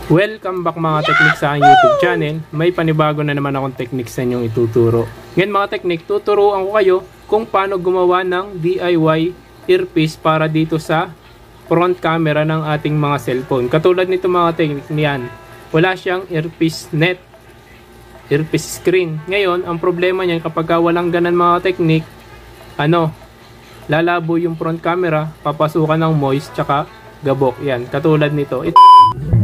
Welcome back mga teknik sa aking YouTube channel. May panibago na naman akong teknik sa inyong ituturo. Ngayon mga teknik, tuturuan ko kayo kung paano gumawa ng DIY earpiece para dito sa front camera ng ating mga cellphone. Katulad nito mga teknik niyan, wala siyang earpiece net, earpiece screen. Ngayon, ang problema niyan kapag walang ganan mga teknik, lalabo yung front camera, papasukan ng moist tsaka gabok. Yan, katulad nito.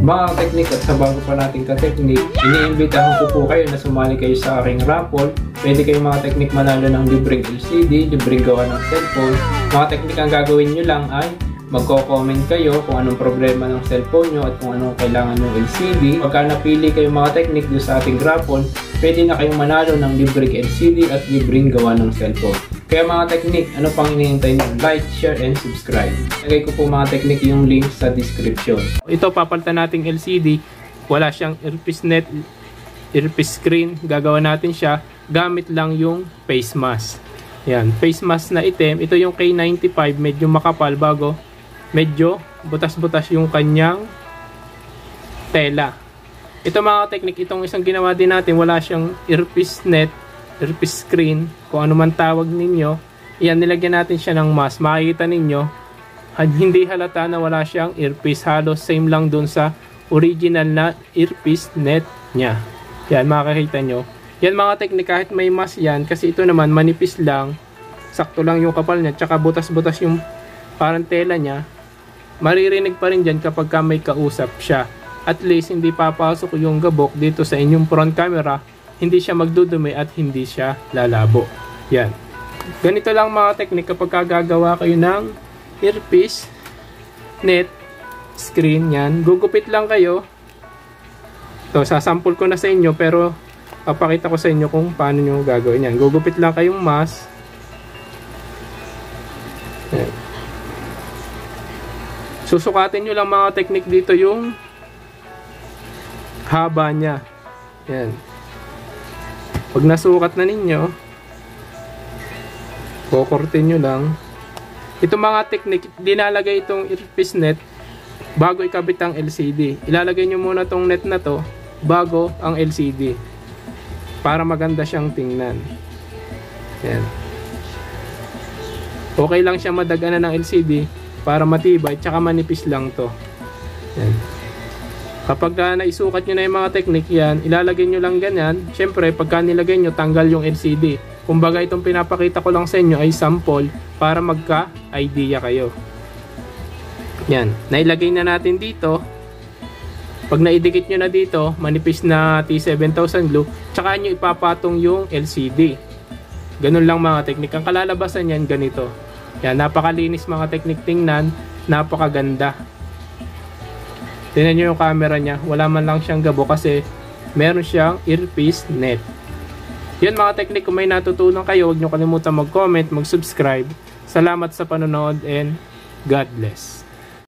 Mga teknik, at sa bago pa nating ka-teknik, iniimbitahan ko po kayo na sumali kayo sa aking raffle. Pwede kayo mga teknik manalo ng libreng LCD, libreng gawa ng cellphone. Mga teknik, ang gagawin nyo lang ay magko-comment kayo kung anong problema ng cellphone nyo at kung anong kailangan ng LCD. Pagka napili kayo mga teknik doon sa ating raffle, pwede na kayong manalo ng libreng LCD at libreng gawa ng cellphone. Kaya mga teknik, ano pang hinihintay nyo? Like, share, and subscribe. Lagay ko po mga teknik yung link sa description. Ito, papalitan nating LCD. Wala siyang earpiece net, earpiece screen. Gagawa natin siya gamit lang yung face mask. Yan, face mask na itim. Ito yung K95, medyo makapal bago. Medyo butas-butas yung kanyang tela. Ito mga teknik, itong isang ginawa din natin, wala siyang earpiece net, earpiece screen, kung ano man tawag ninyo. Yan, nilagyan natin siya ng mask. Makikita ninyo, hindi halata na wala siyang earpiece. Halos same lang dun sa original na earpiece net niya. Yan, makikita nyo. Yan mga teknik, kahit may mask yan, kasi ito naman manipis lang, sakto lang yung kapal niya, tsaka butas-butas yung parang tela niya, maririnig pa rin dyan kapag may kausap siya. At least hindi papasok yung gabok dito sa inyong front camera, hindi siya magdudumi at hindi siya lalabo. Yan. Ganito lang mga teknik kapag gagawa kayo ng earpiece net screen. Yan. Gugupit lang kayo. Ito, sasample ko na sa inyo pero papakita ko sa inyo kung paano nyo gagawin yan. Gugupit lang kayong mask. Yan. Susukatin nyo lang mga teknik dito yung haba niya. Yan. Pag nasukat na ninyo, kukurtin nyo lang. Ito mga teknik, dinalagay itong earpiece net bago ikabit ang LCD. Ilalagay nyo muna tong net na to bago ang LCD para maganda siyang tingnan. Yan. Okay lang siya madaganan ng LCD para matibay, tsaka manipis lang to. Yan. Kapag naisukat nyo na yung mga teknik yan, ilalagay nyo lang ganyan. Siyempre, pagka nilagay nyo, tanggal yung LCD. Kumbaga, itong pinapakita ko lang sa inyo ay sample para magka-idea kayo. Yan. Nailagay na natin dito. Pag naidikit nyo na dito, manipis na T7000 glue, tsaka nyo ipapatong yung LCD. Ganun lang mga teknik. Ang kalalabasan yan, ganito. Yan, napakalinis mga teknik tingnan. Napakaganda. Tingnan nyo yung camera niya. Wala man lang siyang gabo kasi meron siyang earpiece net. Yan mga teknik, kung may natutunan kayo, huwag nyo kalimutan mag-comment, mag-subscribe. Salamat sa panonood and God bless.